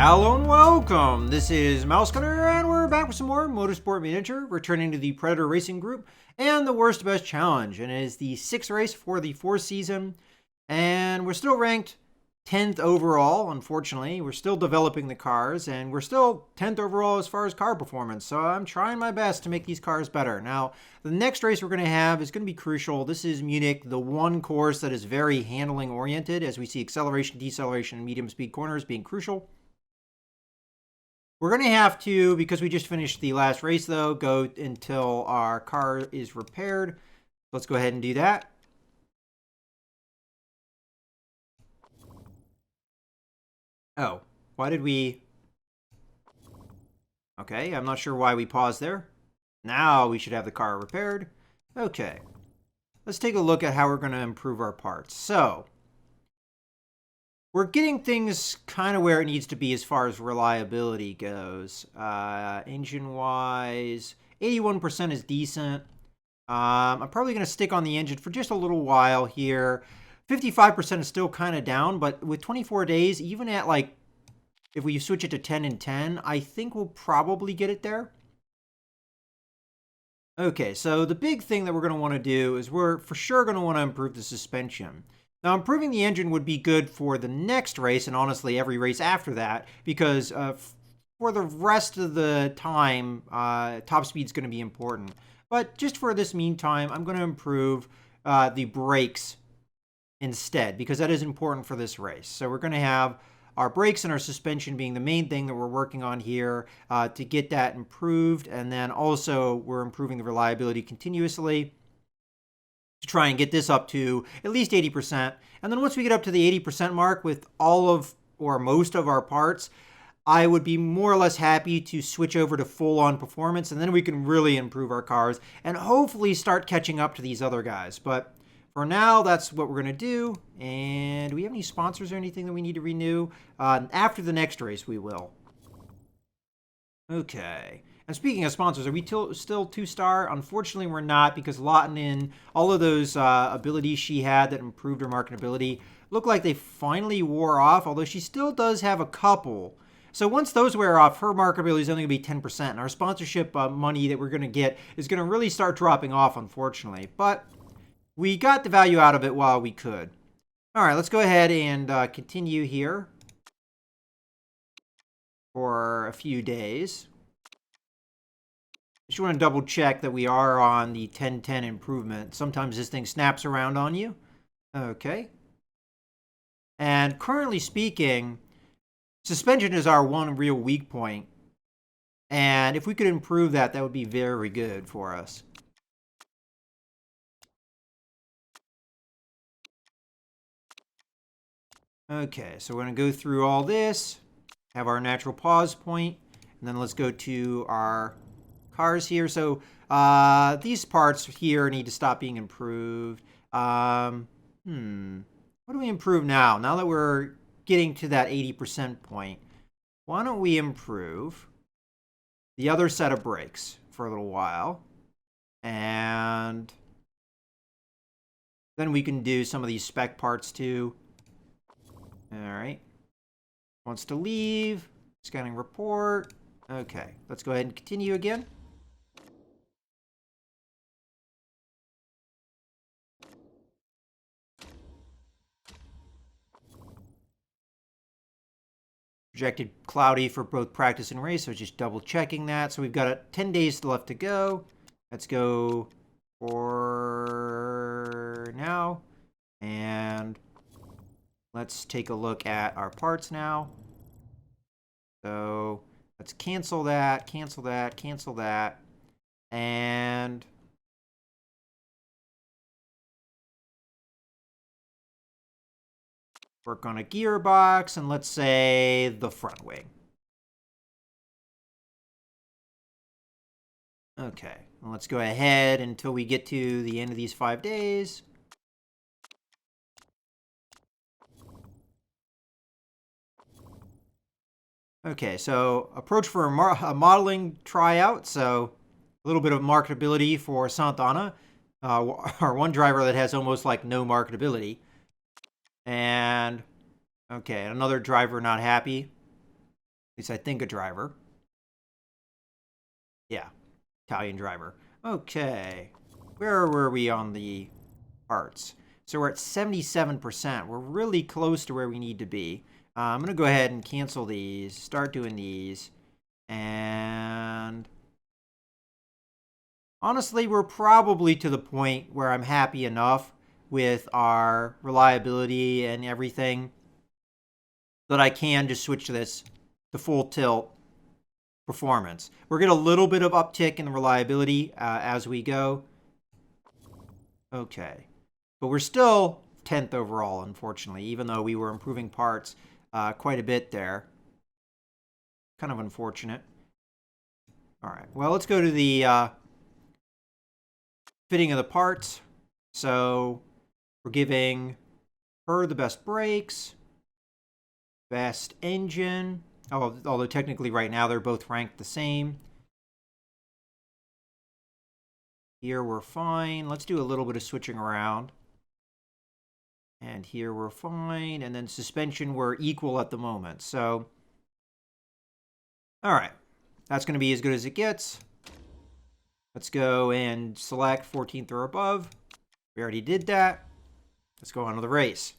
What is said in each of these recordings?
Hello and welcome. This is Mouse Gunner, and we're back with some more Motorsport Miniature, returning to the Predator Racing Group and the Worst Best Challenge. And it is the 6th race for the 4th season, and we're still ranked 10th overall, unfortunately. We're still developing the cars, and we're still 10th overall as far as car performance. So I'm trying my best to make these cars better. Now, the next race we're going to have is going to be crucial. This is Munich, the one course that is very handling oriented, as we see acceleration, deceleration, and medium speed corners being crucial. We're going to have to, because we just finished the last race though, go until our car is repaired. Let's go ahead and do that. Oh, why did we... Okay, I'm not sure why we paused there. Now we should have the car repaired. Okay, let's take a look at how we're going to improve our parts. So, we're getting things kind of where it needs to be as far as reliability goes. Engine-wise, 81% is decent. I'm probably going to stick on the engine for just a little while here. 55% is still kind of down, but with 24 days, even at like, if we switch it to 10 and 10, I think we'll probably get it there. Okay, so the big thing that we're going to want to do is we're for sure going to want to improve the suspension. Now, improving the engine would be good for the next race, and honestly, every race after that, because for the rest of the time, top speed is going to be important. But just for this meantime, I'm going to improve the brakes instead, because that is important for this race. So we're going to have our brakes and our suspension being the main thing that we're working on here to get that improved, and then also we're improving the reliability continuously to try and get this up to at least 80%. And then once we get up to the 80% mark with all of or most of our parts, I would be more or less happy to switch over to full-on performance, and then we can really improve our cars and hopefully start catching up to these other guys. But for now, that's what we're going to do. And do we have any sponsors or anything that we need to renew? After the next race, we will. Okay. And speaking of sponsors, are we still 2-star? Unfortunately, we're not, because Lawton, all of those abilities she had that improved her marketability look like they finally wore off, although she still does have a couple. So once those wear off, her marketability is only going to be 10%, and our sponsorship money that we're going to get is going to really start dropping off, unfortunately. But we got the value out of it while we could. All right, let's go ahead and continue here for a few days. Just want to double check that we are on the 10-10 improvement. Sometimes this thing snaps around on you. Okay. And currently speaking, suspension is our one real weak point. And if we could improve that, that would be very good for us. Okay, so we're going to go through all this, have our natural pause point, and then let's go to our cars here. So these parts here need to stop being improved. What do we improve now? Now that we're getting to that 80% point, why don't we improve the other set of brakes for a little while, and then we can do some of these spec parts too. All right. Wants to leave. Scanning report. Okay, let's go ahead and continue again. Projected cloudy for both practice and race, so just double checking that. So we've got 10 days left to go. Let's go for now. And let's take a look at our parts now. So let's cancel that, cancel that, cancel that. And work on a gearbox, and let's say the front wing. Okay, and let's go ahead until we get to the end of these 5 days. Okay, so approach for a modeling tryout. So a little bit of marketability for Santana, our one driver that has almost like no marketability. And okay, another driver not happy. least I think a driver. Yeah, Italian driver. Okay. Where were we on the parts? So we're at 77%. We're really close to where we need to be. I'm going to go ahead and cancel these, start doing these. And honestly, we're probably to the point where I'm happy enough with our reliability and everything that I can just switch to this to full tilt performance. We're getting a little bit of uptick in the reliability as we go. Okay. But we're still 10th overall, unfortunately, even though we were improving parts quite a bit there. Kind of unfortunate. All right. Well, let's go to the fitting of the parts. So we're giving her the best brakes, best engine. Oh, although technically right now they're both ranked the same. Here we're fine. Let's do a little bit of switching around. And here we're fine. And then suspension, we're equal at the moment. So, all right. That's going to be as good as it gets. Let's go and select 14th or above. We already did that. Let's go on to the race.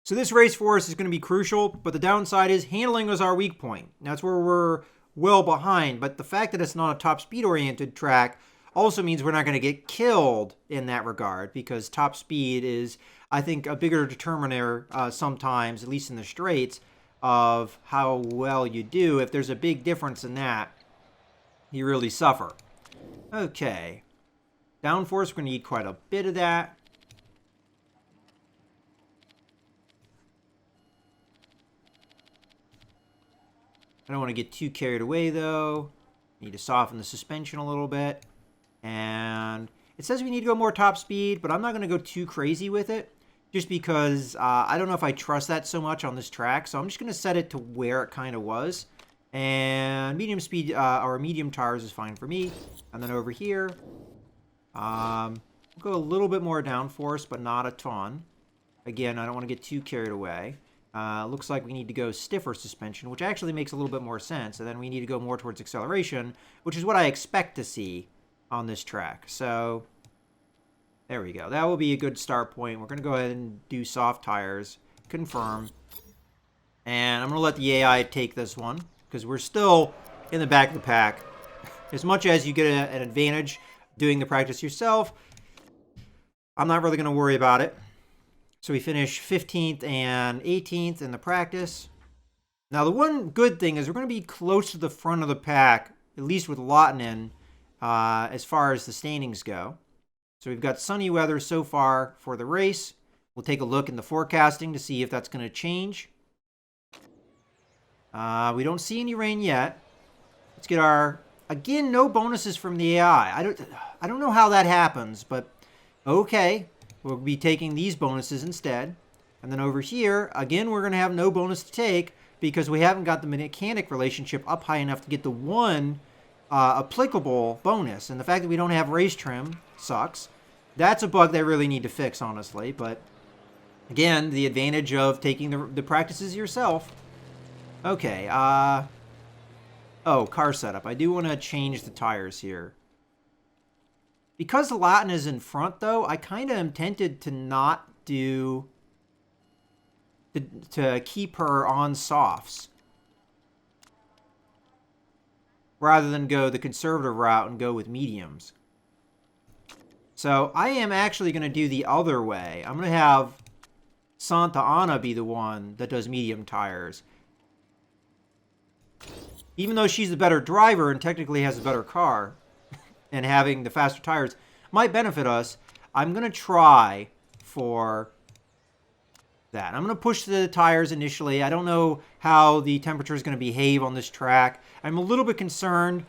So this race for us is going to be crucial, but the downside is handling is our weak point. That's where we're well behind, but the fact that it's not a top speed oriented track also means we're not going to get killed in that regard, because top speed is, I think, a bigger determiner sometimes, at least in the straights, of how well you do. If there's a big difference in that, you really suffer. Okay. Downforce, we're going to need quite a bit of that. I don't want to get too carried away, though. Need to soften the suspension a little bit. And it says we need to go more top speed, but I'm not going to go too crazy with it, just because I don't know if I trust that so much on this track. So I'm just going to set it to where it kind of was. And medium speed or medium tires is fine for me. And then over here, we'll go a little bit more downforce, but not a ton. Again, I don't want to get too carried away. Looks like we need to go stiffer suspension, which actually makes a little bit more sense. And then we need to go more towards acceleration, which is what I expect to see on this track. So there we go. That will be a good start point. We're going to go ahead and do soft tires, confirm. And I'm going to let the AI take this one, because we're still in the back of the pack. As much as you get an advantage doing the practice yourself, I'm not really going to worry about it. So we finish 15th and 18th in the practice. Now, the one good thing is we're going to be close to the front of the pack, at least with Lottinen, as far as the standings go. So we've got sunny weather so far for the race. We'll take a look in the forecasting to see if that's going to change. We don't see any rain yet. Let's get our, again, no bonuses from the AI. I don't know how that happens, but okay. We'll be taking these bonuses instead. And then over here, again, we're going to have no bonus to take because we haven't got the mechanic relationship up high enough to get the one applicable bonus. And the fact that we don't have race trim sucks. That's a bug they really need to fix, honestly. But again, the advantage of taking the practices yourself. Okay. Oh, car setup. I do want to change the tires here. Because Latin is in front, though, I kind of am tempted to not do... to keep her on softs. Rather than go the conservative route and go with mediums. So I am actually going to do the other way. I'm going to have Santa Ana be the one that does medium tires. Even though she's the better driver and technically has a better car, and having the faster tires might benefit us, I'm going to try for that. I'm going to push the tires initially. I don't know how the temperature is going to behave on this track. I'm a little bit concerned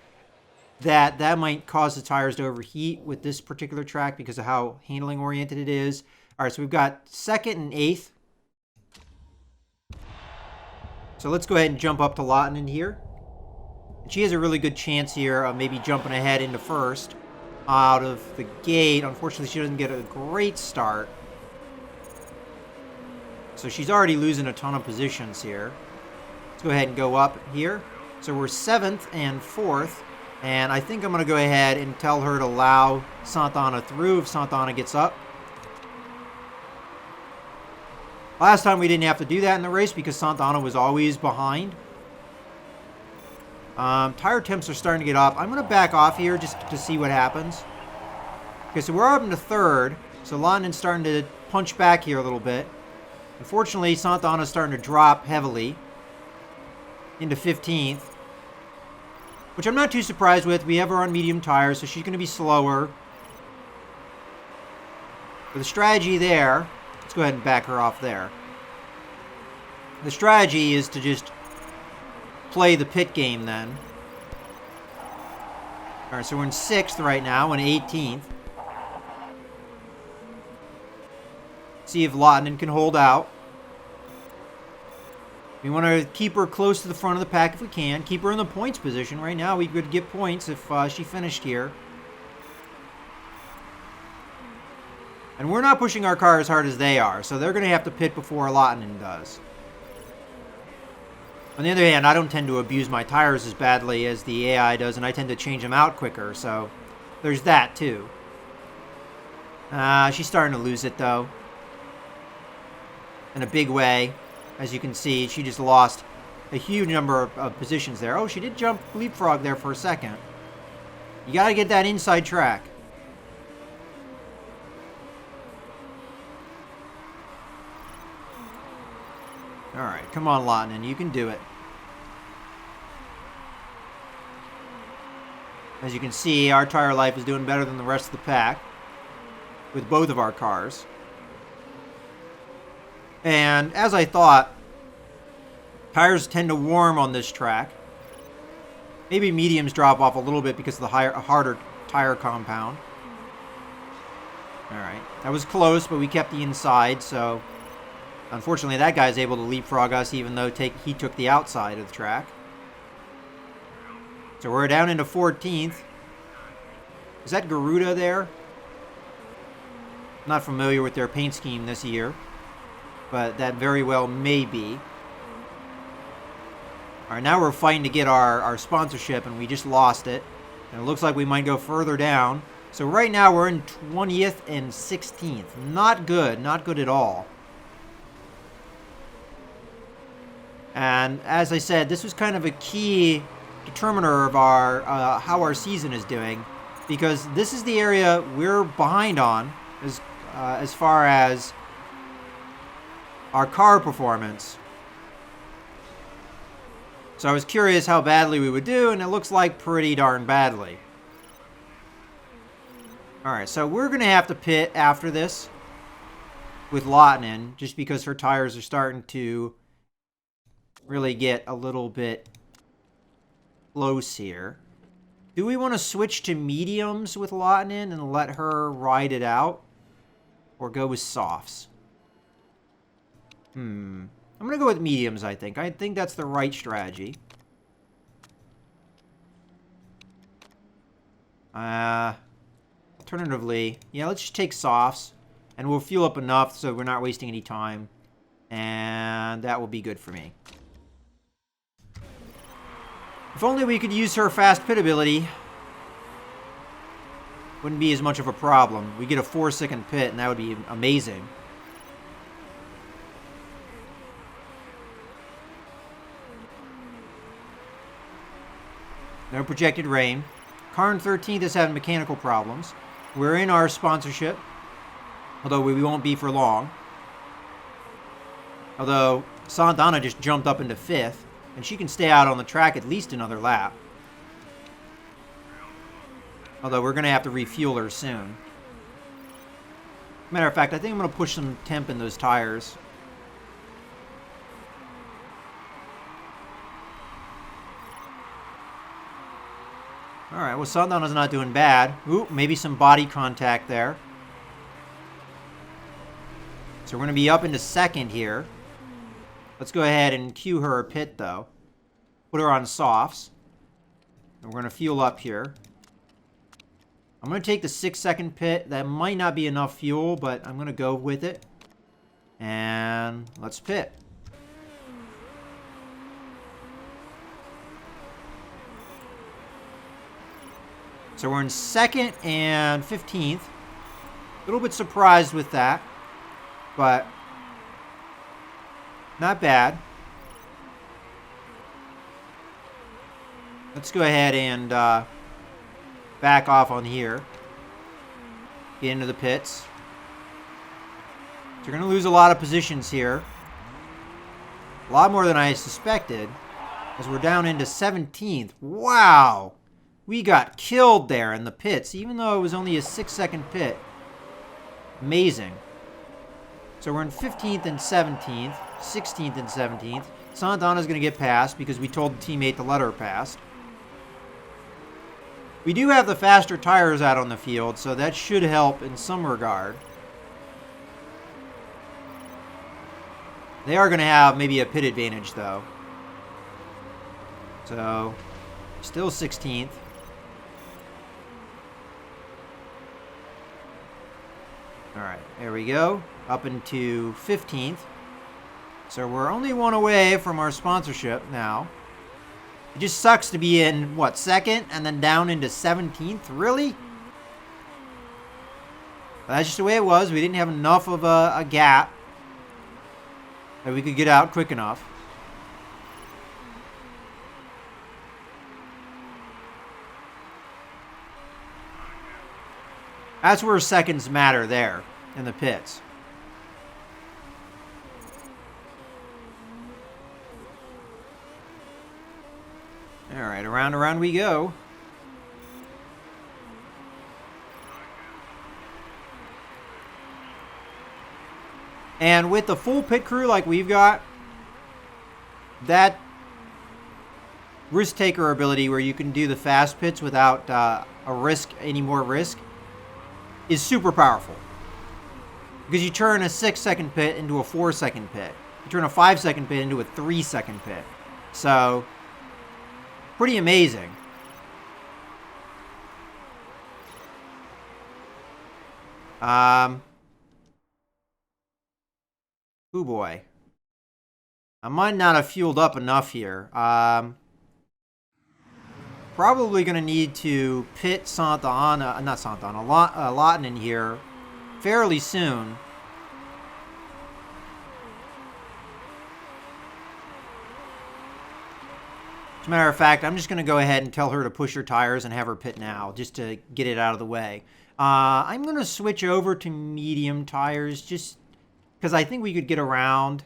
that that might cause the tires to overheat with this particular track because of how handling oriented it is. All right, so we've got 2nd and 8th. So let's go ahead and jump up to Lottinen here. She has a really good chance here of maybe jumping ahead into 1st. out of the gate. Unfortunately, she doesn't get a great start. So she's already losing a ton of positions here. Let's go ahead and go up here. So we're 7th and 4th. And I think I'm going to go ahead and tell her to allow Santana through if Santana gets up. Last time we didn't have to do that in the race because Santana was always behind. Tire temps are starting to get up. I'm going to back off here just to see what happens. Okay, so we're up into 3rd. So London's starting to punch back here a little bit. Unfortunately, Santana's starting to drop heavily into 15th. Which I'm not too surprised with. We have her on medium tires, so she's going to be slower. But the strategy there... Let's go ahead and back her off there. The strategy is to just play the pit game then. Alright, so we're in 6th right now and 18th. See if Lottinen can hold out. We want to keep her close to the front of the pack if we can. Keep her in the points position. Right now we could get points if she finished here. And we're not pushing our car as hard as they are, so they're going to have to pit before Lottinen does. On the other hand, I don't tend to abuse my tires as badly as the AI does, and I tend to change them out quicker, so there's that too. She's starting to lose it, though. In a big way. As you can see, she just lost a huge number of positions there. Oh, she did jump leapfrog there for a second. You got to get that inside track. Alright, come on, Lottinen. You can do it. As you can see, our tire life is doing better than the rest of the pack. With both of our cars. And as I thought, tires tend to warm on this track. Maybe mediums drop off a little bit because of the harder tire compound. Alright, that was close, but we kept the inside, so... Unfortunately, that guy's able to leapfrog us even though he took the outside of the track. So we're down into 14th. Is that Garuda there? Not familiar with their paint scheme this year, but that very well may be. All right, now we're fighting to get our sponsorship, and we just lost it. And it looks like we might go further down. So right now we're in 20th and 16th. Not good. Not good at all. And as I said, this was kind of a key determiner of our how our season is doing, because this is the area we're behind on as far as our car performance. So I was curious how badly we would do, and it looks like pretty darn badly. Alright, so we're going to have to pit after this with Lottinen, just because her tires are starting to really get a little bit close here. Do we want to switch to mediums with Lottinen and let her ride it out? Or go with softs? I'm going to go with mediums, I think. I think that's the right strategy. Alternatively, yeah, let's just take softs. And we'll fuel up enough so we're not wasting any time. And that will be good for me. If only we could use her fast pit ability. Wouldn't be as much of a problem. We get a 4-second pit, and that would be amazing. No projected rain. Car in 13th is having mechanical problems. We're in our sponsorship, although we won't be for long. Although Santana just jumped up into 5th. And she can stay out on the track at least another lap. Although we're going to have to refuel her soon. Matter of fact, I think I'm going to push some temp in those tires. Alright, well, Santana's not doing bad. Ooh, maybe some body contact there. So we're going to be up into 2nd here. Let's go ahead and cue her a pit, though. Put her on softs. And we're going to fuel up here. I'm going to take the 6-second pit. That might not be enough fuel, but I'm going to go with it. And let's pit. So we're in 2nd and 15th. A little bit surprised with that, but not bad. Let's go ahead and back off on here. Get into the pits. So you're going to lose a lot of positions here. A lot more than I suspected, as we're down into 17th. Wow! We got killed there in the pits, even though it was only a 6-second pit. Amazing. So we're in 15th and 17th, 16th and 17th. Santana's going to get passed because we told the teammate to let her pass. We do have the faster tires out on the field, so that should help in some regard. They are going to have maybe a pit advantage, though. So, still 16th. Alright, there we go. Up into 15th. So we're only one away from our sponsorship now. It just sucks to be in, what, 2nd and then down into 17th? Really? But that's just the way it was. We didn't have enough of a gap that we could get out quick enough. That's where seconds matter there in the pits. All right, around we go. And with the full pit crew like we've got, that risk taker ability where you can do the fast pits without any more risk is super powerful. Because you turn a 6-second pit into a 4-second pit. You turn a 5-second pit into a 3-second pit. So, pretty amazing. Oh boy. I might not have fueled up enough here. Probably going to need to pit Lawton in here fairly soon. As a matter of fact, I'm just going to go ahead and tell her to push her tires and have her pit now, just to get it out of the way. I'm going to switch over to medium tires, just because I think we could get around.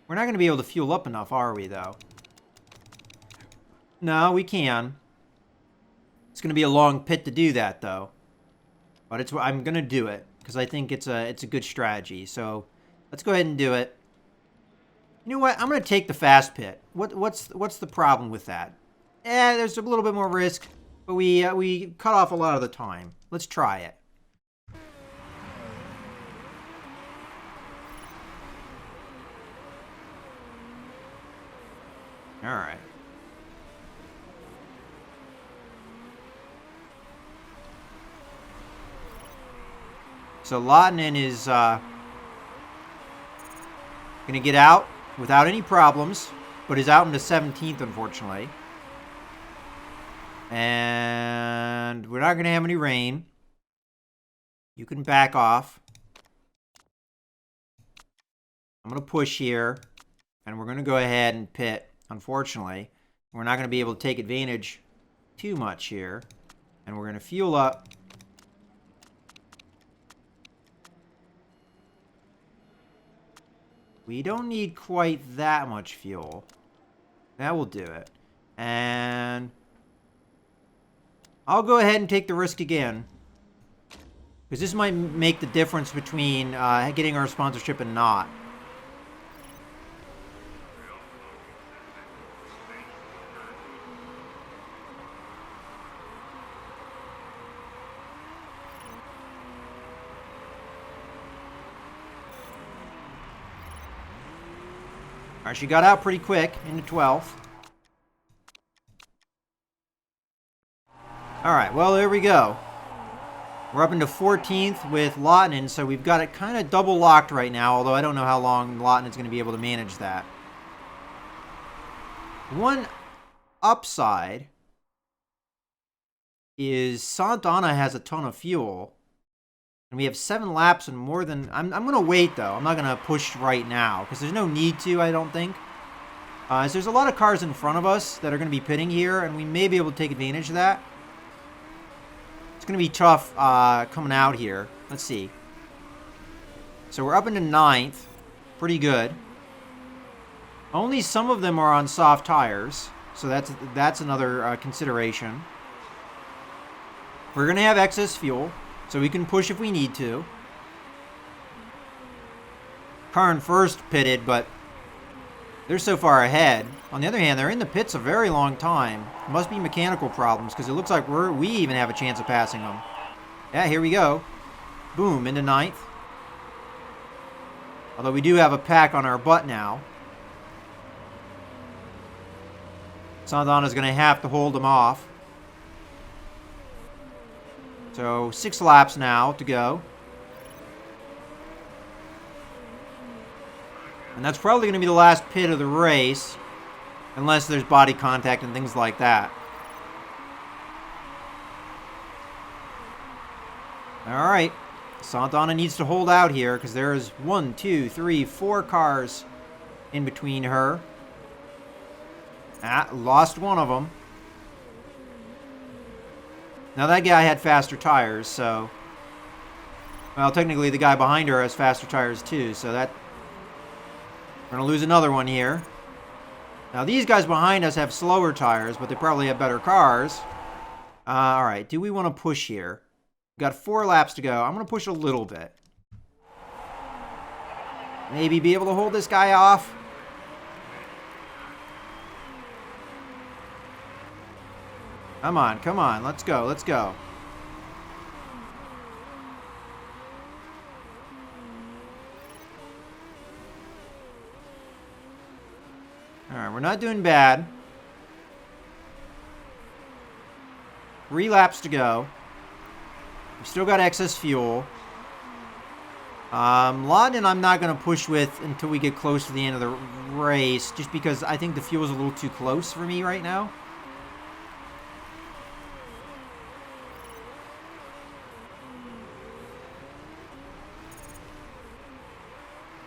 We're not going to be able to fuel up enough, are we, though? No, we can. It's going to be a long pit to do that, though. But I'm going to do it, because I think it's a good strategy. So, let's go ahead and do it. You know what? I'm going to take the fast pit. What's the problem with that? There's a little bit more risk, but we cut off a lot of the time. Let's try it. All right. So Lawton is going to get out without any problems, but is out into 17th, unfortunately. And we're not going to have any rain. You can back off. I'm going to push here, and we're going to go ahead and pit. Unfortunately, we're not going to be able to take advantage too much here. And we're going to fuel up. We don't need quite that much fuel. That will do it. And I'll go ahead and take the risk again. Because this might make the difference between getting our sponsorship and not. All right, she got out pretty quick into 12th. All right, well, there we go. We're up into 14th with Lawton, so we've got it kind of double locked right now, although I don't know how long Lawton is going to be able to manage that. One upside is Santana has a ton of fuel, and we have 7 laps and more than... I'm going to wait, though. I'm not going to push right now, because there's no need to, I don't think. So there's a lot of cars in front of us that are going to be pitting here, and we may be able to take advantage of that. It's going to be tough coming out here. Let's see. So we're up into 9th. Pretty good. Only some of them are on soft tires, so that's another consideration. We're going to have excess fuel, so we can push if we need to. Car in first pitted, but they're so far ahead. On the other hand, they're in the pits a very long time. It must be mechanical problems, because it looks like we even have a chance of passing them. Yeah, here we go. Boom, into 9th. Although we do have a pack on our butt now. Santana's going to have to hold them off. So 6 laps now to go. And that's probably going to be the last pit of the race, unless there's body contact and things like that. All right. Santana needs to hold out here, because there is 1, 2, 3, 4 cars in between her. Lost one of them. Now that guy had faster tires, so... Well, technically the guy behind her has faster tires too, so that... We're going to lose another one here. Now these guys behind us have slower tires, but they probably have better cars. Alright, do we want to push here? We've got 4 laps to go. I'm going to push a little bit. Maybe be able to hold this guy off. Come on, come on. Let's go, let's go. Alright, we're not doing bad. 3 laps to go. We've still got excess fuel. Lawton I'm not going to push with until we get close to the end of the race, just because I think the fuel is a little too close for me right now.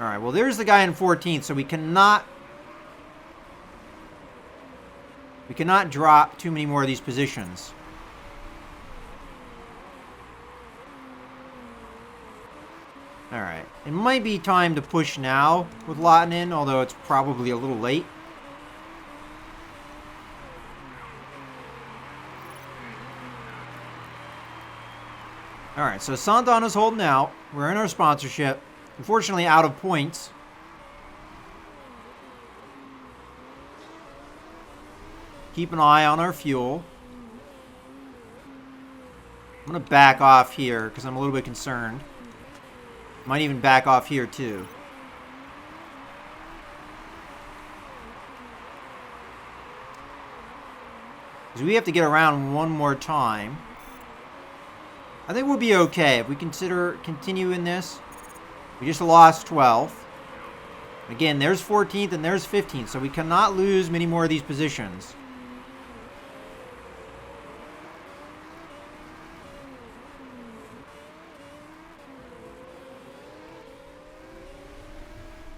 Alright, well there's the guy in 14th, so we cannot drop too many more of these positions. Alright, it might be time to push now with Lawton in, although it's probably a little late. Alright, so Santana's holding out. We're in our sponsorship. Unfortunately, out of points. Keep an eye on our fuel. I'm going to back off here because I'm a little bit concerned. Might even back off here too. Because we have to get around one more time. I think we'll be okay if we continue in this. We just lost 12th. Again, there's 14th and there's 15th, so we cannot lose many more of these positions.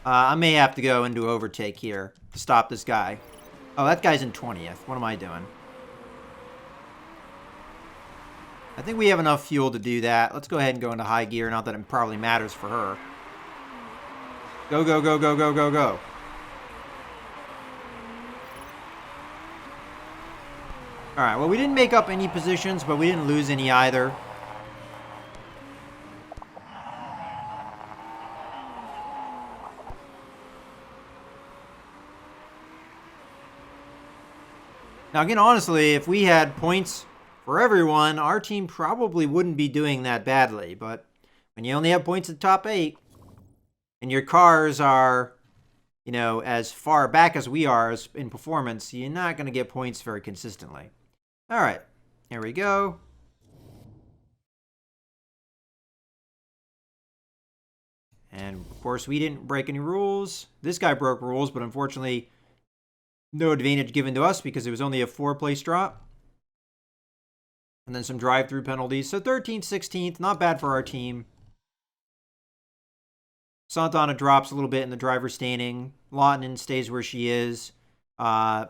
I may have to go into overtake here to stop this guy. Oh, that guy's in 20th. What am I doing? I think we have enough fuel to do that. Let's go ahead and go into high gear. Not that it probably matters for her. Go, go, go, go, go, go, go. Alright, well, we didn't make up any positions, but we didn't lose any either. Now, again, honestly, if we had points for everyone, our team probably wouldn't be doing that badly. But when you only have points at the top 8, and your cars are, you know, as far back as we are in performance, you're not going to get points very consistently. All right. Here we go. And, of course, we didn't break any rules. This guy broke rules, but unfortunately, no advantage given to us because it was only a 4-place drop. And then some drive-through penalties. So 13th, 16th, not bad for our team. Santana drops a little bit in the driver's standing. Lawton stays where she is. I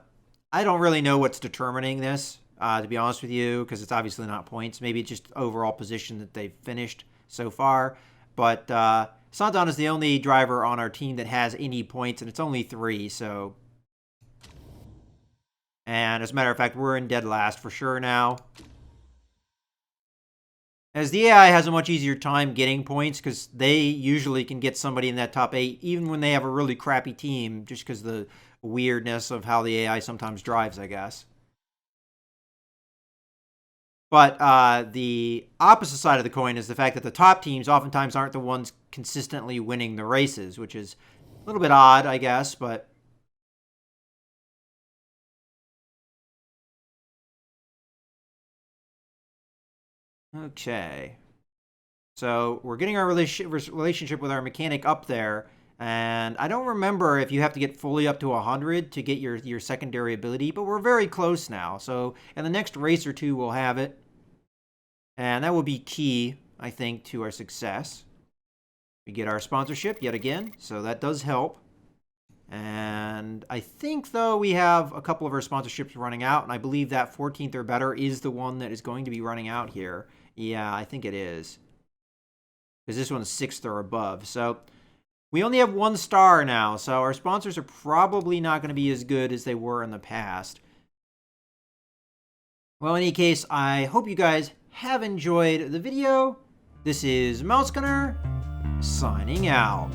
don't really know what's determining this, to be honest with you, because it's obviously not points. Maybe it's just overall position that they've finished so far. But Santana is the only driver on our team that has any points, and it's only 3, so... And as a matter of fact, we're in dead last for sure now. As the AI has a much easier time getting points because they usually can get somebody in that top 8 even when they have a really crappy team just because of the weirdness of how the AI sometimes drives, I guess. But the opposite side of the coin is the fact that the top teams oftentimes aren't the ones consistently winning the races, which is a little bit odd, I guess, but... Okay. So we're getting our relationship with our mechanic up there. And I don't remember if you have to get fully up to 100 to get your secondary ability, but we're very close now. So in the next race or two, we'll have it. And that will be key, I think, to our success. We get our sponsorship yet again, so that does help. And I think, though, we have a couple of our sponsorships running out, and I believe that 14th or better is the one that is going to be running out here. Yeah, I think it is. Because this one's 6th or above. So we only have 1 star now, so our sponsors are probably not going to be as good as they were in the past. Well, in any case, I hope you guys have enjoyed the video. This is Mouse Gunner, signing out.